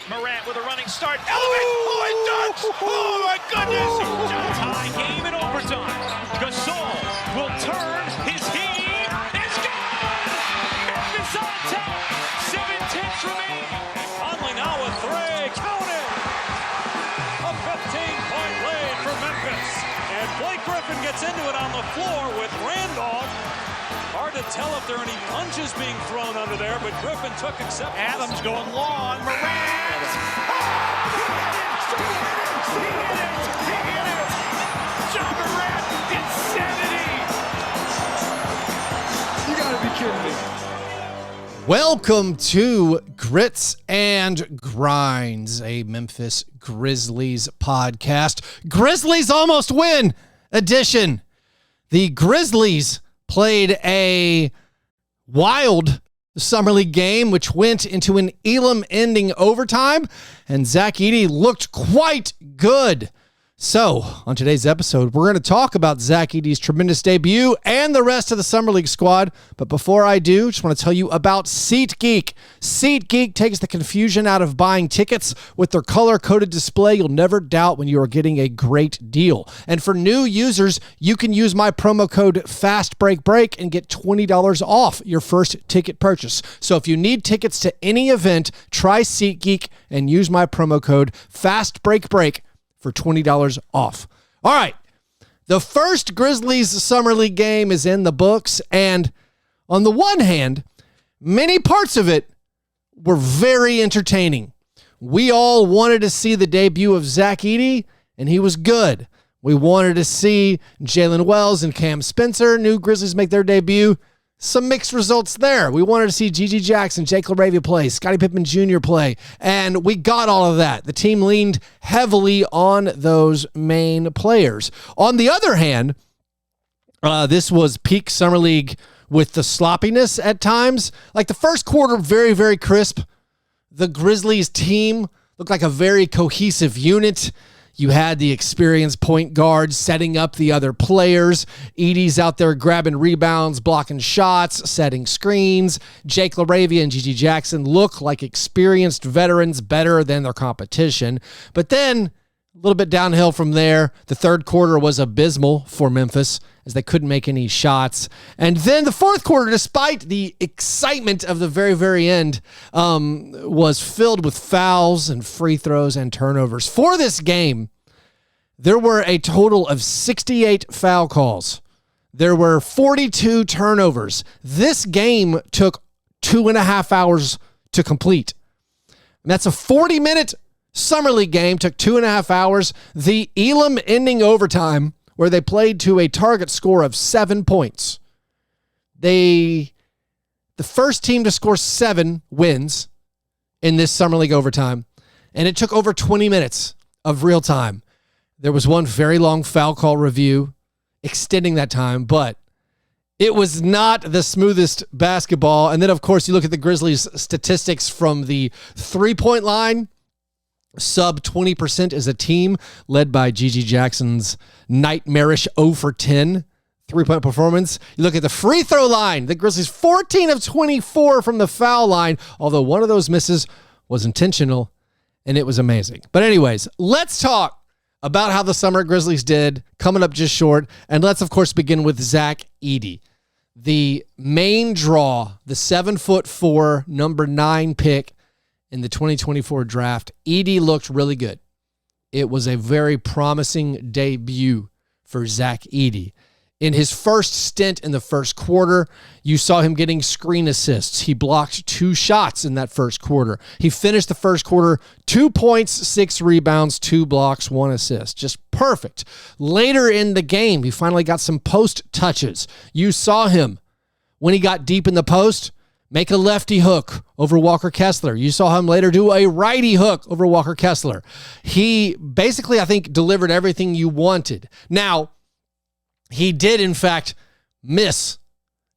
Morant with a running start. Elevate! Oh, it dunks! Oh, my goodness! Tie game in overtime. Gasol will turn his heat. It's gone! Memphis on top. 7-10 remaining. Conley now with three. Count it! A 15-point lead for Memphis. And Blake Griffin gets into it on the floor with Randolph. Hard to tell if there are any punches being thrown under there, but Griffin took acceptance. Adams going long. Morant! Oh, he hit it! John Morant, insanity! You gotta be kidding me. Welcome to Grits and Grinds, a Memphis Grizzlies podcast. Grizzlies almost win edition. The Grizzlies played a wild Summer League game, which went into an Elam-ending overtime, and Zach Edey looked quite good. So, on today's episode, we're going to talk about Zach Edey's tremendous debut and the rest of the Summer League squad. But before I do, just want to tell you about SeatGeek. SeatGeek takes the confusion out of buying tickets. With their color-coded display, you'll never doubt when you are getting a great deal. And for new users, you can use my promo code FASTBreakBreak and get $20 off your first ticket purchase. So if you need tickets to any event, try SeatGeek and use my promo code FASTBreakBreak for $20 off. All right. The first Grizzlies Summer League game is in the books, and on the one hand, many parts of it were very entertaining. We all wanted to see the debut of Zach Edey, and he was good. We wanted to see Jaylen Wells and Cam Spencer, new Grizzlies, make their debut. Some mixed results there. We wanted to see GG Jackson, Jake LaRavia play, Scotty Pippen Jr. play, and we got all of that. The team leaned heavily on those main players. On the other hand, this was peak Summer League with the sloppiness at times. Like the first quarter, very, very crisp. The Grizzlies team looked like a very cohesive unit. You had the experienced point guard setting up the other players. Edey's out there grabbing rebounds, blocking shots, setting screens. Jake LaRavia and GG Jackson look like experienced veterans, better than their competition. But then a little bit downhill from there. The third quarter was abysmal for Memphis as they couldn't make any shots. And then the fourth quarter, despite the excitement of the very, very end, was filled with fouls and free throws and turnovers. For this game, there were a total of 68 foul calls. There were 42 turnovers. This game took 2.5 hours to complete. And that's a 40-minute Summer League game, took 2.5 hours. The Elam ending overtime, where they played to a target score of 7 points. The first team to score 7 wins in this Summer League overtime, and it took over 20 minutes of real time. There was one very long foul call review extending that time, but it was not the smoothest basketball. And then, of course, you look at the Grizzlies' statistics from the three-point line. Sub 20% as a team, led by GG Jackson's nightmarish 0 for 10 three-point performance. You look at the free throw line. The Grizzlies 14 of 24 from the foul line, although one of those misses was intentional, and it was amazing. But anyways, let's talk about how the Summer Grizzlies did, coming up just short. And let's, of course, begin with Zach Edey. The main draw, the 7'4", number 9 pick, in the 2024 draft. Edey looked really good. It was a very promising debut for Zach Edey. In his first stint in the first quarter, you saw him getting screen assists. He blocked 2 shots in that first quarter. He finished the first quarter 2 points, 6 rebounds, 2 blocks, 1 assist. Just perfect. Later in the game, he finally got some post touches. You saw him when he got deep in the post, make a lefty hook over Walker Kessler. You saw him later do a righty hook over Walker Kessler. He basically, I think, delivered everything you wanted. Now, he did, in fact, miss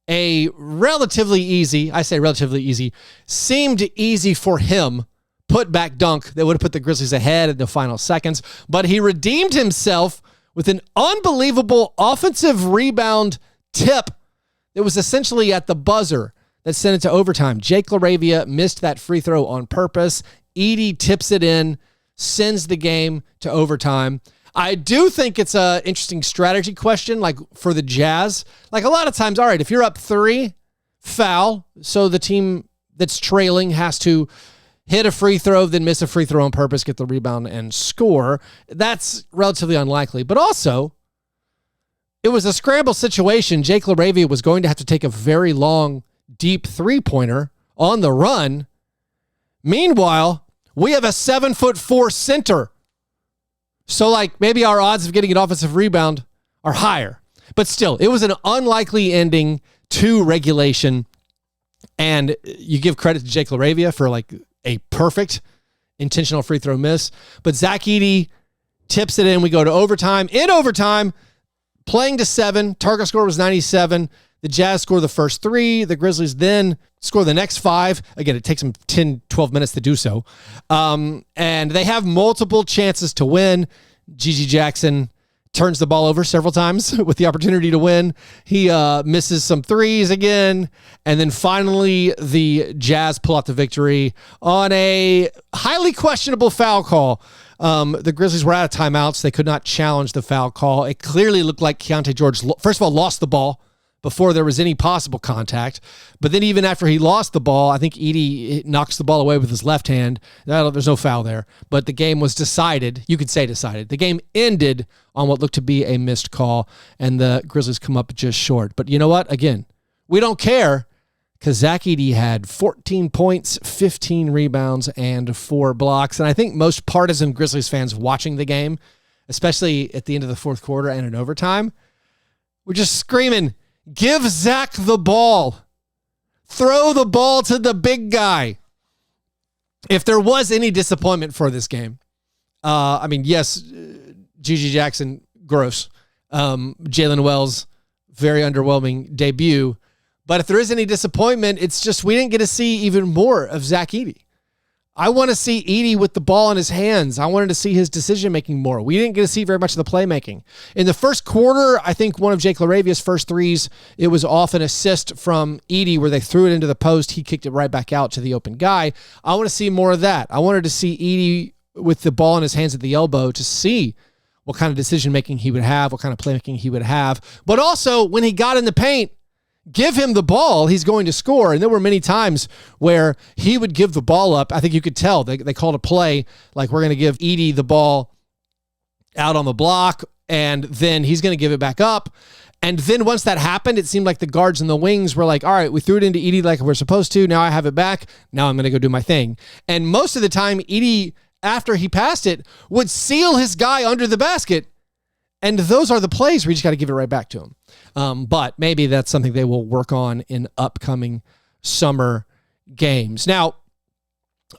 a relatively easy, I say relatively easy, seemed easy for him, put-back dunk that would have put the Grizzlies ahead in the final seconds. But he redeemed himself with an unbelievable offensive rebound tip that was essentially at the buzzer that sent it to overtime. Jake LaRavia missed that free throw on purpose. Edey tips it in, sends the game to overtime. I do think it's an interesting strategy question, like for the Jazz. Like a lot of times, all right, if you're up 3, foul, so the team that's trailing has to hit a free throw, then miss a free throw on purpose, get the rebound, and score. That's relatively unlikely. But also, it was a scramble situation. Jake LaRavia was going to have to take a very long, deep three-pointer on the run. Meanwhile, we have a 7'4" center. So, like, maybe our odds of getting an offensive rebound are higher. But still, it was an unlikely ending to regulation. And you give credit to Jake LaRavia for, like, a perfect intentional free throw miss. But Zach Edey tips it in. We go to overtime. In overtime, playing to 7. Target score was 97. The Jazz score the first 3. The Grizzlies then score the next 5. Again, it takes them 10, 12 minutes to do so. And they have multiple chances to win. GG Jackson turns the ball over several times with the opportunity to win. He misses some threes again. And then finally, the Jazz pull out the victory on a highly questionable foul call. The Grizzlies were out of timeouts. They could not challenge the foul call. It clearly looked like Keontae George, first of all, lost the ball before there was any possible contact. But then even after he lost the ball, I think Edey knocks the ball away with his left hand. There's no foul there. But the game was decided. You could say decided. The game ended on what looked to be a missed call, and the Grizzlies come up just short. But you know what? Again, we don't care because Zach Edey had 14 points, 15 rebounds, and 4 blocks. And I think most partisan Grizzlies fans watching the game, especially at the end of the fourth quarter and in overtime, were just screaming, give Zach the ball. Throw the ball to the big guy. If there was any disappointment for this game, yes, GG Jackson, gross. Jaylen Wells, very underwhelming debut. But if there is any disappointment, it's just we didn't get to see even more of Zach Edey. I want to see Edey with the ball in his hands. I wanted to see his decision-making more. We didn't get to see very much of the playmaking. In the first quarter, I think one of Jake LaRavia's first threes, it was off an assist from Edey where they threw it into the post. He kicked it right back out to the open guy. I want to see more of that. I wanted to see Edey with the ball in his hands at the elbow to see what kind of decision-making he would have, what kind of playmaking he would have. But also, when he got in the paint, give him the ball, he's going to score. And there were many times where he would give the ball up. I think you could tell. They called a play like we're going to give Edey the ball out on the block, and then he's going to give it back up. And then once that happened, it seemed like the guards and the wings were like, all right, we threw it into Edey like we're supposed to. Now I have it back. Now I'm going to go do my thing. And most of the time, Edey, after he passed it, would seal his guy under the basket. And those are the plays where you just got to give it right back to him. But maybe that's something they will work on in upcoming summer games. Now,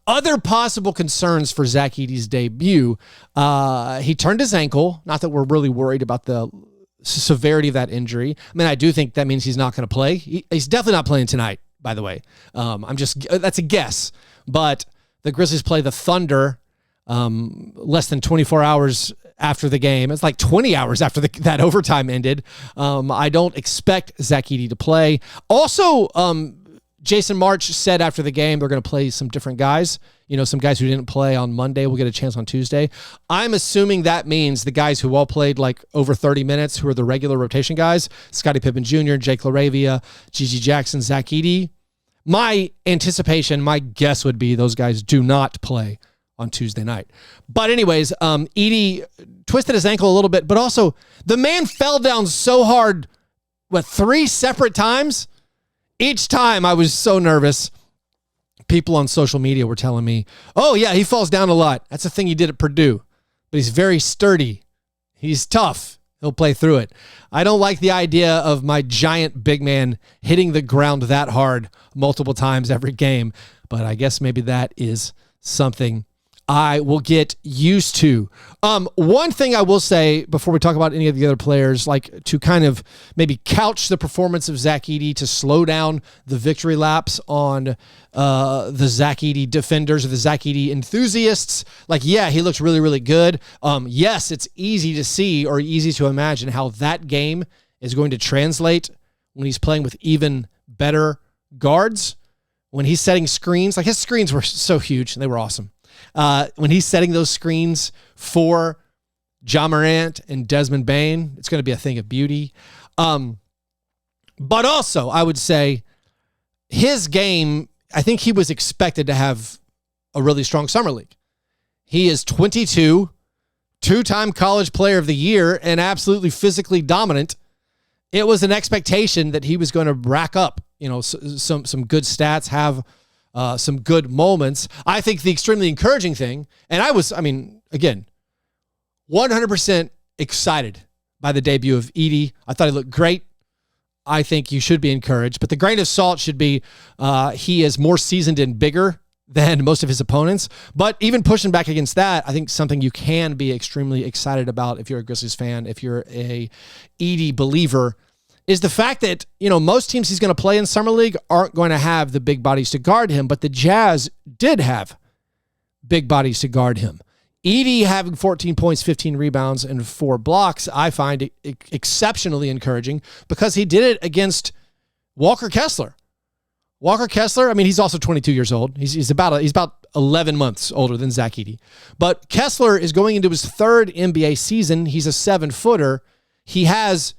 other possible concerns for Zach Edey's debut. He turned his ankle. Not that we're really worried about the severity of that injury. I mean, I do think that means he's not going to play. He's definitely not playing tonight, by the way. That's a guess. But the Grizzlies play the Thunder less than 24 hours after the game. It's like 20 hours after that overtime ended. I don't expect Zach Edey to play. Also, Jason March said after the game they're going to play some different guys. You know, some guys who didn't play on Monday will get a chance on Tuesday. I'm assuming that means the guys who all played like over 30 minutes, who are the regular rotation guys, Scotty Pippen Jr., Jake LaRavia, GG Jackson, Zach Edey. My anticipation, my guess would be those guys do not play on Tuesday night. But anyways, Edey twisted his ankle a little bit, but also the man fell down so hard, 3 separate times? Each time I was so nervous. People on social media were telling me, oh yeah, he falls down a lot. That's the thing he did at Purdue. But he's very sturdy. He's tough. He'll play through it. I don't like the idea of my giant big man hitting the ground that hard multiple times every game, but I guess maybe that is something I will get used to. One thing I will say before we talk about any of the other players, like to kind of maybe couch the performance of Zach Edey to slow down the victory laps on the Zach Edey defenders or the Zach Edey enthusiasts. Like, yeah, he looks really, really good. Yes, it's easy to see or easy to imagine how that game is going to translate when he's playing with even better guards. When he's setting screens, like his screens were so huge and they were awesome. when he's setting those screens for Ja Morant and Desmond Bane, it's going to be a thing of beauty. But also, I would say his game, I think he was expected to have a really strong summer league. He is 22, two-time college player of the year, and absolutely physically dominant. It was an expectation that he was going to rack up, some good stats, have some good moments. I think the extremely encouraging thing, and again, 100% excited by the debut of Edey. I thought he looked great. I think you should be encouraged, but the grain of salt should be he is more seasoned and bigger than most of his opponents. But even pushing back against that, I think something you can be extremely excited about if you're a Grizzlies fan, if you're a Edey believer, is the fact that, most teams he's going to play in Summer League aren't going to have the big bodies to guard him, but the Jazz did have big bodies to guard him. Edey having 14 points, 15 rebounds, and 4 blocks, I find exceptionally encouraging because he did it against Walker Kessler. Walker Kessler, he's also 22 years old. He's about 11 months older than Zach Edey. But Kessler is going into his 3rd NBA season. He's a 7-footer. He has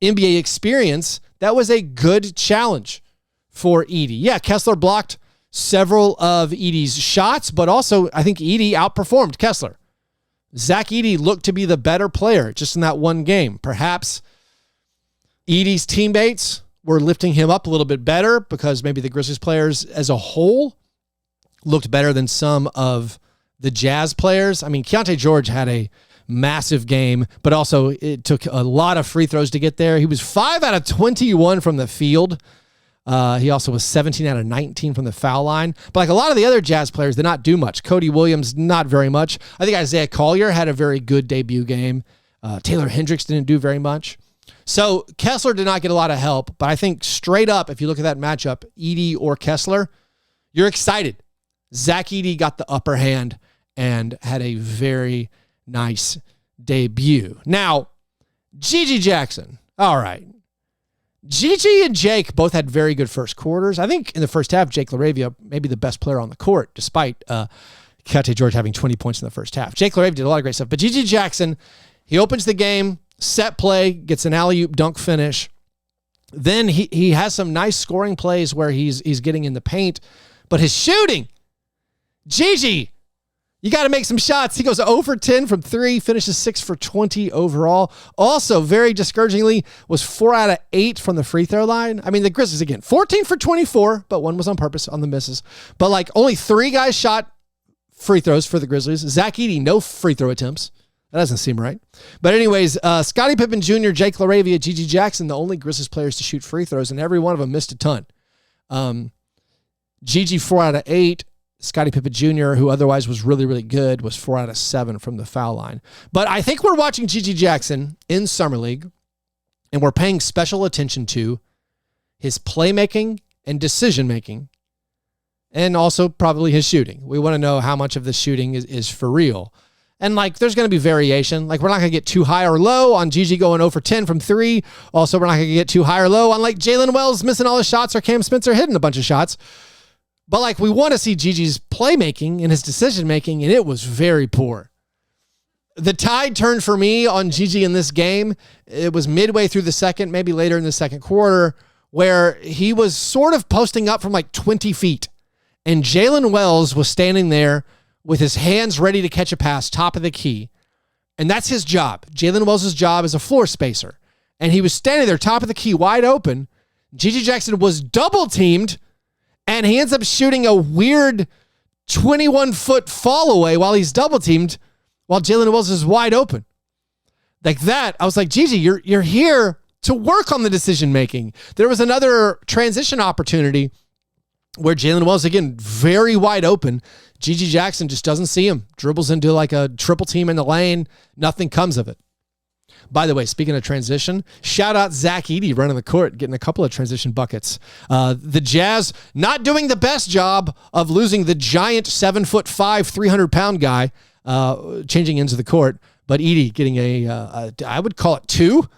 NBA experience. That was a good challenge for Edey. Yeah, Kessler blocked several of Edey's shots, but also I think Edey outperformed Kessler. Zach Edey looked to be the better player just in that one game. Perhaps Edey's teammates were lifting him up a little bit better because maybe the Grizzlies players as a whole looked better than some of the Jazz players. Keontae George had a massive game, but also it took a lot of free throws to get there. He was 5 out of 21 from the field. He also was 17 out of 19 from the foul line. But like a lot of the other Jazz players did not do much. Cody Williams, not very much. I think Isaiah Collier had a very good debut game. Taylor Hendricks didn't do very much. So Kessler did not get a lot of help. But I think straight up, if you look at that matchup, Edey or Kessler, you're excited. Zach Edey got the upper hand and had a very nice debut. Now, Gigi Jackson. All right. Gigi and Jake both had very good first quarters. I think in the first half, Jake LaRavia maybe the best player on the court, despite Keontae George having 20 points in the first half. Jake LaRavia did a lot of great stuff. But Gigi Jackson, he opens the game, set play, gets an alley-oop dunk finish. Then he has some nice scoring plays where he's getting in the paint. But his shooting, Gigi, you got to make some shots. He goes 0 for 10 from 3, finishes 6 for 20 overall. Also, very discouragingly, was 4 out of 8 from the free throw line. The Grizzlies, again, 14 for 24, but one was on purpose on the misses. But only 3 guys shot free throws for the Grizzlies. Zach Edey, no free throw attempts. That doesn't seem right. But anyways, Scotty Pippen Jr., Jake LaRavia, Gigi Jackson, the only Grizzlies players to shoot free throws, and every one of them missed a ton. Gigi, 4 out of 8. Scotty Pippen Jr., who otherwise was really, really good, was 4 out of 7 from the foul line. But I think we're watching Gigi Jackson in Summer League, and we're paying special attention to his playmaking and decision-making, and also probably his shooting. We want to know how much of the shooting is for real. And there's going to be variation. We're not going to get too high or low on Gigi going 0 for 10 from 3. Also, we're not going to get too high or low on Jaylen Wells missing all his shots or Cam Spencer hitting a bunch of shots. But we want to see Gigi's playmaking and his decision-making, and it was very poor. The tide turned for me on Gigi in this game. It was midway through the second, maybe later in the second quarter, where he was sort of posting up from 20 feet. And Jaylen Wells was standing there with his hands ready to catch a pass, top of the key. And that's his job. Jaylen Wells' job is a floor spacer. And he was standing there, top of the key, wide open. Gigi Jackson was double-teamed, and he ends up shooting a weird 21-foot fall away while he's double-teamed while Jaylen Wells is wide open. Like that, I was like, Gigi, you're here to work on the decision-making. There was another transition opportunity where Jaylen Wells, again, very wide open. Gigi Jackson just doesn't see him. Dribbles into a triple team in the lane. Nothing comes of it. By the way, speaking of transition, shout out Zach Edey running the court, getting a couple of transition buckets. The Jazz not doing the best job of losing the giant 7'5", 300-pound guy, changing into the court, but Edey getting I would call it 2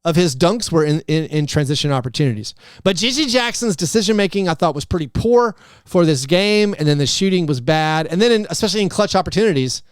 of his dunks were in transition opportunities. But Gigi Jackson's decision-making, I thought, was pretty poor for this game, and then the shooting was bad. And then, especially in clutch opportunities,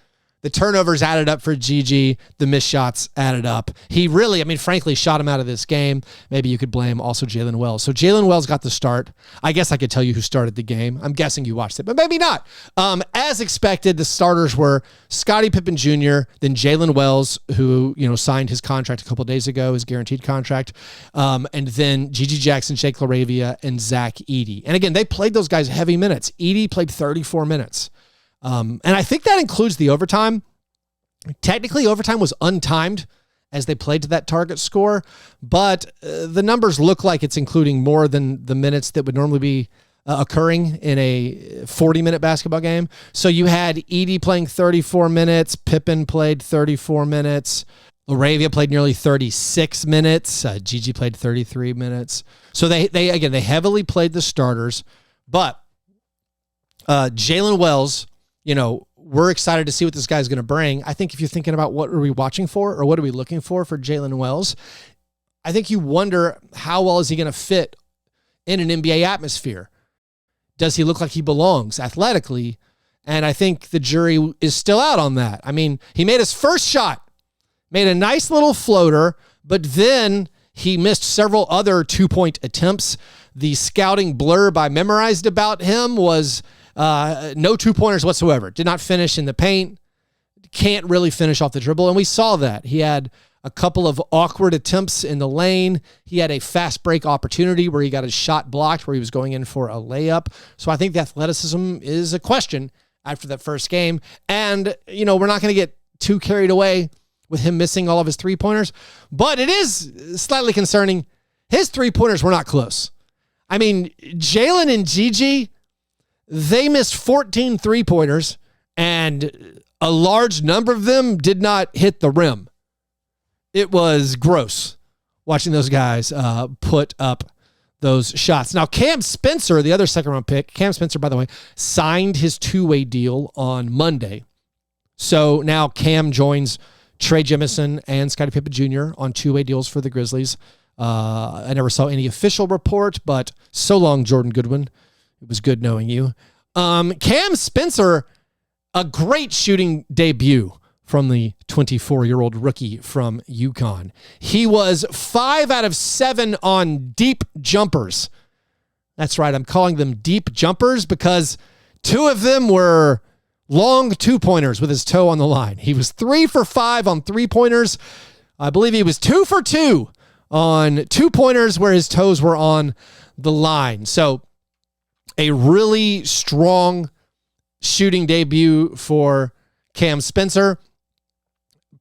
the turnovers added up for Gigi. The missed shots added up. He really, frankly, shot him out of this game. Maybe you could blame also Jaylen Wells. So Jaylen Wells got the start. I guess I could tell you who started the game. I'm guessing you watched it, but maybe not. As expected, the starters were Scotty Pippen Jr., then Jaylen Wells, who signed his contract a couple days ago, his guaranteed contract, and then Gigi Jackson, Jake LaRavia, and Zach Edey. And again, they played those guys heavy minutes. Edey played 34 minutes. And I think that includes the overtime. Technically, overtime was untimed as they played to that target score, but the numbers look like it's including more than the minutes that would normally be occurring in a 40-minute basketball game. So you had Edey playing 34 minutes, Pippen played 34 minutes, LaRavia played nearly 36 minutes, Gigi played 33 minutes. So they heavily played the starters, but Jaylen Wells, we're excited to see what this guy's going to bring. I think if you're thinking about what are we watching for or what are we looking for Jaylen Wells, I think you wonder how well is he going to fit in an NBA atmosphere? Does he look like he belongs athletically? And I think the jury is still out on that. He made his first shot, made a nice little floater, but then he missed several other 2-point attempts. The scouting blurb I memorized about him was no 2-pointers whatsoever. Did not finish in the paint. Can't really finish off the dribble. And we saw that. He had a couple of awkward attempts in the lane. He had a fast break opportunity where he got his shot blocked, where he was going in for a layup. So I think the athleticism is a question after that first game. And, we're not going to get too carried away with him missing all of his 3-pointers, but it is slightly concerning. His 3-pointers were not close. Jaylen and Gigi, they missed 14 3-pointers, and a large number of them did not hit the rim. It was gross watching those guys put up those shots. Now, Cam Spencer, the other second-round pick, Cam Spencer, by the way, signed his 2-way deal on Monday. So now Cam joins Trey Jemison and Scotty Pippen Jr. on 2-way deals for the Grizzlies. I never saw any official report, but so long, Jordan Goodwin. It was good knowing you. Cam Spencer, a great shooting debut from the 24-year-old rookie from UConn. He was 5 out of 7 on deep jumpers. That's right. I'm calling them deep jumpers because 2 of them were long 2-pointers with his toe on the line. He was 3 for 5 on 3-pointers. I believe he was 2 for 2 on 2-pointers where his toes were on the line. So a really strong shooting debut for Cam Spencer.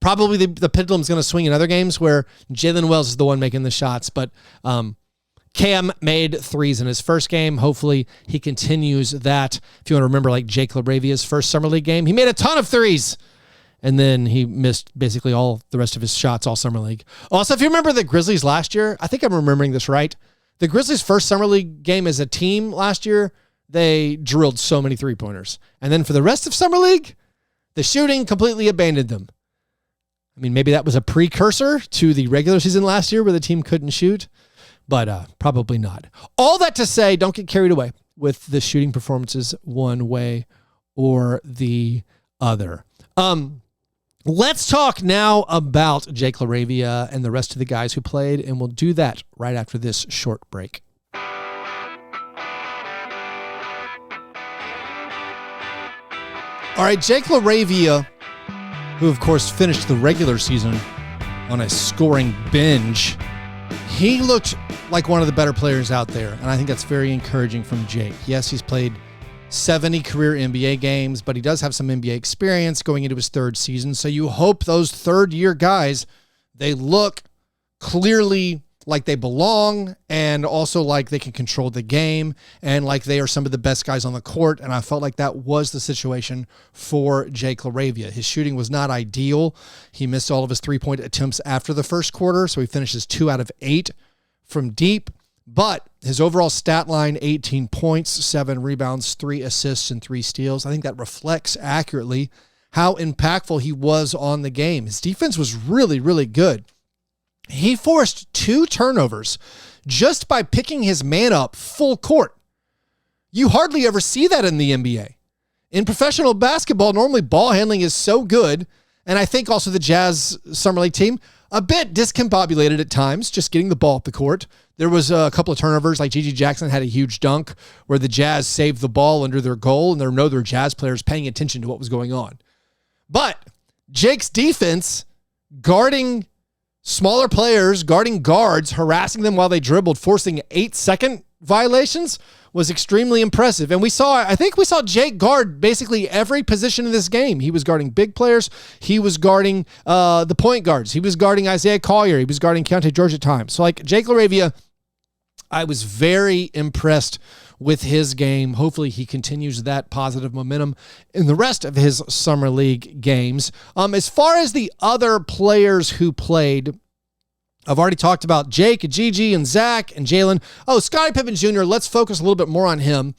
Probably the pendulum's going to swing in other games where Jaylen Wells is the one making the shots, but Cam made 3s in his first game. Hopefully he continues that. If you want to remember, like Jake LaRavia's first Summer League game, he made a ton of 3s, and then he missed basically all the rest of his shots all Summer League. Also, if you remember the Grizzlies last year, I think I'm remembering this right. The Grizzlies' first Summer League game as a team last year, they drilled so many 3-pointers. And then for the rest of Summer League, the shooting completely abandoned them. Maybe that was a precursor to the regular season last year where the team couldn't shoot, but probably not. All that to say, don't get carried away with the shooting performances one way or the other. Let's talk now about Jake LaRavia and the rest of the guys who played, and we'll do that right after this short break. All right, Jake LaRavia, who of course finished the regular season on a scoring binge, he looked like one of the better players out there, and I think that's very encouraging from Jake. Yes, he's played 70 career NBA games, but he does have some NBA experience going into his 3rd season. So you hope those 3rd-year guys, they look clearly like they belong and also like they can control the game and like they are some of the best guys on the court. And I felt like that was the situation for Jake LaRavia. His shooting was not ideal. He missed all of his 3-point attempts after the first quarter, so he finishes 2 out of 8 from deep. But his overall stat line, 18 points, 7 rebounds, 3 assists, and 3 steals. I think that reflects accurately how impactful he was on the game. His defense was really, really good. He forced 2 turnovers just by picking his man up full court. You hardly ever see that in the NBA. In professional basketball, normally ball handling is so good, and I think also the Jazz Summer League team, a bit discombobulated at times, just getting the ball up the court. There was a couple of turnovers, like Gigi Jackson had a huge dunk where the Jazz saved the ball under their goal, and there were no other Jazz players paying attention to what was going on. But Jake's defense, guarding smaller players, guarding guards, harassing them while they dribbled, forcing 8-second violations, was extremely impressive. And I think we saw Jake guard basically every position in this game. He was guarding big players. He was guarding the point guards. He was guarding Isaiah Collier. He was guarding Keontae George at times. So like Jake LaRavia, I was very impressed with his game. Hopefully he continues that positive momentum in the rest of his Summer League games. As far as the other players who played, I've already talked about Jake and Gigi and Zach and Jaylen. Oh, Scotty Pippen Jr., let's focus a little bit more on him.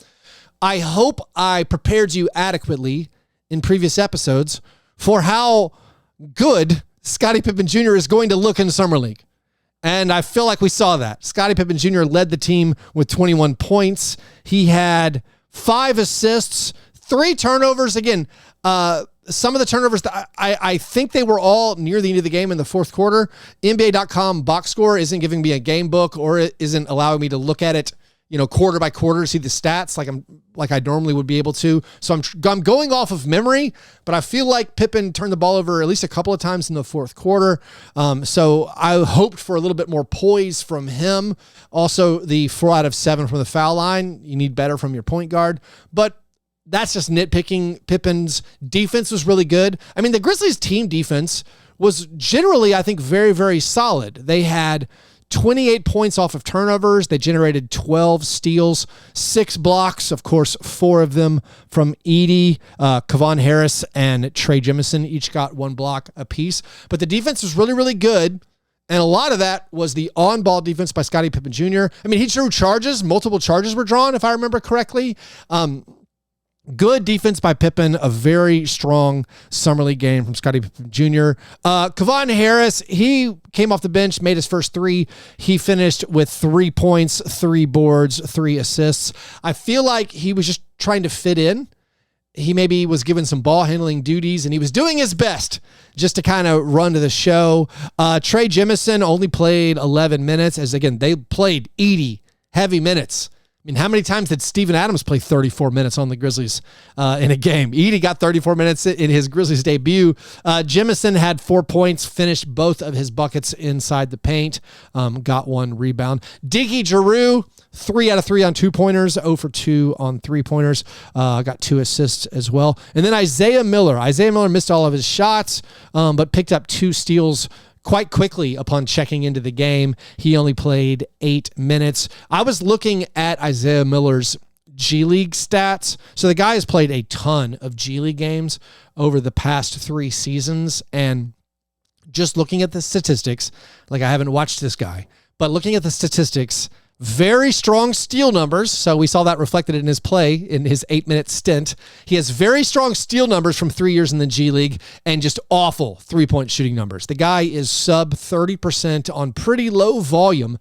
I hope I prepared you adequately in previous episodes for how good Scotty Pippen Jr. is going to look in Summer League. And I feel like we saw that. Scotty Pippen Jr. led the team with 21 points. He had 5 assists, 3 turnovers. Again, some of the turnovers, I think they were all near the end of the game in the fourth quarter. NBA.com box score isn't giving me a game book, or it isn't allowing me to look at it, quarter by quarter, see the stats like I normally would be able to. So I'm going off of memory, but I feel like Pippen turned the ball over at least a couple of times in the fourth quarter. So I hoped for a little bit more poise from him. Also, the 4 out of 7 from the foul line. You need better from your point guard, but that's just nitpicking. Pippen's defense was really good. I mean, the Grizzlies team defense was generally, I think, very, very solid. They had 28 points off of turnovers. They generated 12 steals, 6 blocks. Of course, 4 of them from Edey, Kevon Harris, and Trey Jemison each got 1 block apiece. But the defense was really, really good. And a lot of that was the on-ball defense by Scotty Pippen Jr. I mean, he drew charges. Multiple charges were drawn, if I remember correctly. Good defense by Pippen, a very strong Summer League game from Scotty Pippen Jr. Kevon Harris, he came off the bench, made his first 3. He finished with 3 points, 3 boards, 3 assists. I feel like he was just trying to fit in. He maybe was given some ball handling duties, and he was doing his best just to kind of run to the show. Trey Jemison only played 11 minutes, as again, they played 80 heavy minutes. I mean, how many times did Steven Adams play 34 minutes on the Grizzlies in a game? Edey got 34 minutes in his Grizzlies debut. Jemison had 4 points, finished both of his buckets inside the paint, got 1 rebound. Diggy Giroux, 3 out of 3 on 2-pointers, 0 for 2 on 3-pointers, got 2 assists as well. And then Isaiah Miller. Isaiah Miller missed all of his shots, but picked up 2 steals quite quickly upon checking into the game. He only played 8 minutes. I was looking at Isaiah Miller's G League stats. So the guy has played a ton of G League games over the past 3 seasons. And just looking at the statistics, like I haven't watched this guy, but looking at the statistics, very strong steal numbers. So we saw that reflected in his play in his 8-minute stint. He has very strong steal numbers from 3 years in the G League and just awful 3-point shooting numbers. The guy is sub 30% on pretty low volume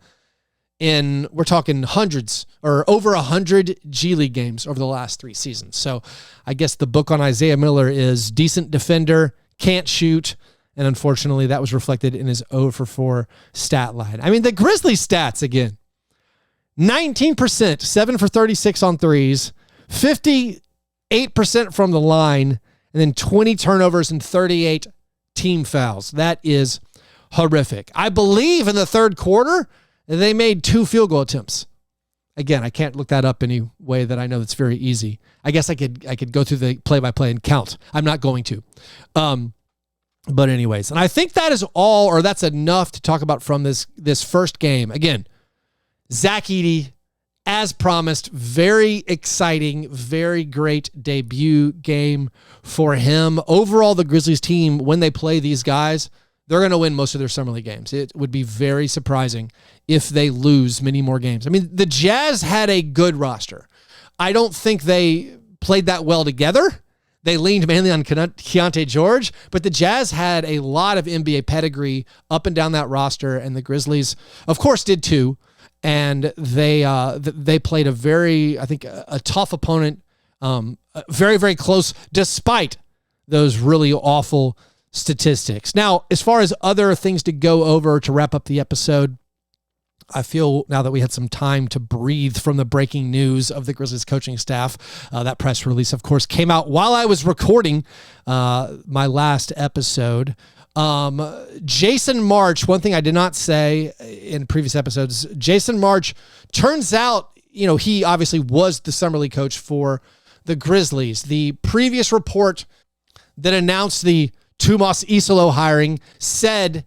we're talking hundreds or over 100 G League games over the last 3 seasons. So I guess the book on Isaiah Miller is decent defender, can't shoot. And unfortunately that was reflected in his 0 for 4 stat line. I mean, the Grizzlies stats again, 19%, 7 for 36 on threes, 58% from the line, and then 20 turnovers and 38 team fouls. That is horrific. I believe in the third quarter, they made 2 field goal attempts. Again, I can't look that up any way that I know that's very easy. I guess I could go through the play-by-play and count. I'm not going to. But anyways, and I think that is all, or that's enough to talk about from this first game. Again, Zach Edey, as promised, very exciting, very great debut game for him. Overall, the Grizzlies team, when they play these guys, they're going to win most of their Summer League games. It would be very surprising if they lose many more games. I mean, the Jazz had a good roster. I don't think they played that well together. they leaned mainly on Keontae George, but the Jazz had a lot of NBA pedigree up and down that roster, and the Grizzlies, of course, did too. And they played a very, I think, a tough opponent, very, very close, despite those really awful statistics. Now, as far as other things to go over to wrap up the episode, I feel now that we had some time to breathe from the breaking news of the Grizzlies coaching staff. That press release, of course, came out while I was recording my last episode. Jason March, one thing I did not say in previous episodes, Jason March, turns out, he obviously was the Summer League coach for the Grizzlies. The previous report that announced the Tomas Isolo hiring said,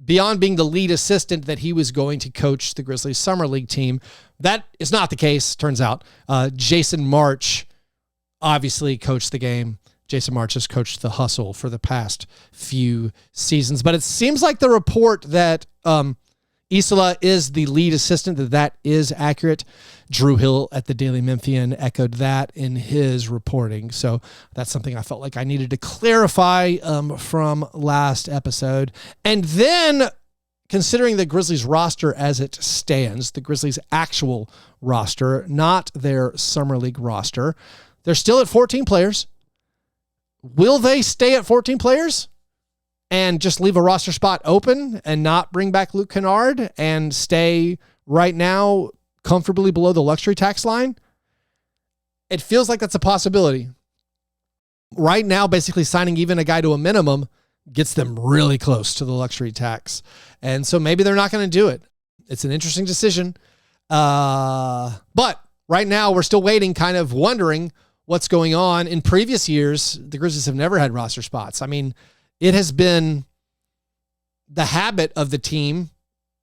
beyond being the lead assistant, that he was going to coach the Grizzlies Summer League team. That is not the case, turns out. Jason March obviously coached the game. Jason March has coached the hustle for the past few seasons. But it seems like the report that Isola is the lead assistant, that is accurate. Drew Hill at the Daily Memphian echoed that in his reporting. So that's something I felt like I needed to clarify from last episode. And then, considering the Grizzlies roster as it stands, the Grizzlies' actual roster, not their Summer League roster, they're still at 14 players. Will they stay at 14 players and just leave a roster spot open and not bring back Luke Kennard and stay right now comfortably below the luxury tax line? It feels like that's a possibility. Right now, basically signing even a guy to a minimum gets them really close to the luxury tax. And so maybe they're not going to do it. It's an interesting decision. But right now we're still waiting, kind of wondering what's going on. In previous years, the Grizzlies have never had roster spots. I mean, it has been the habit of the team,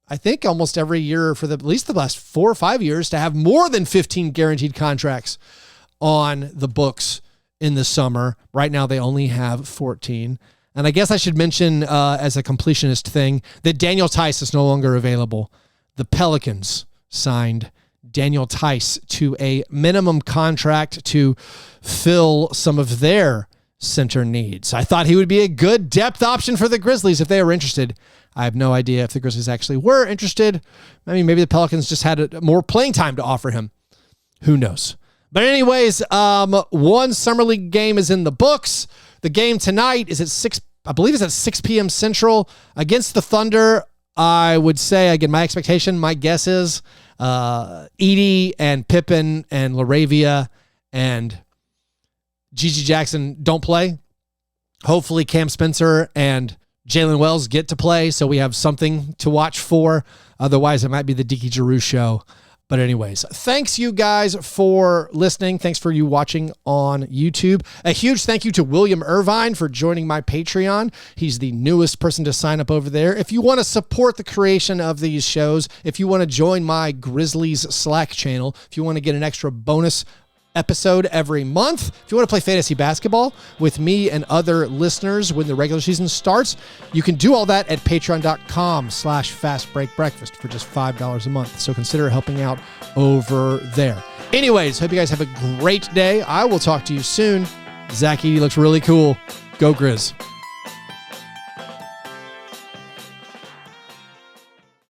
I think almost every year for at least the last 4 or 5 years, to have more than 15 guaranteed contracts on the books in the summer. Right now, they only have 14. And I guess I should mention as a completionist thing that Daniel Tice is no longer available. The Pelicans signed Daniel Tice to a minimum contract to fill some of their center needs. I thought he would be a good depth option for the Grizzlies if they were interested. I have no idea if the Grizzlies actually were interested. I mean, maybe the Pelicans just had more playing time to offer him. Who knows? But anyways, one Summer League game is in the books. The game tonight is at 6, I believe it's at 6 p.m. Central against the Thunder. I would say, again, my expectation, my guess is Edey and Pippen and LaRavia and Gigi Jackson don't play. Hopefully Cam Spencer and Jaylen Wells get to play, so we have something to watch for. Otherwise, it might be the Diki Giroux show. But anyways, thanks you guys for listening. Thanks for you watching on YouTube. A huge thank you to William Irvine for joining my Patreon. He's the newest person to sign up over there. If you want to support the creation of these shows, if you want to join my Grizzlies Slack channel, if you want to get an extra bonus episode every month, if you want to play fantasy basketball with me and other listeners when the regular season starts, you can do all that at patreon.com/fastbreakbreakfast for just $5 a month. So consider helping out over there. Anyways, hope you guys have a great day. I will talk to you soon. Zach Edey looks really cool. Go Grizz.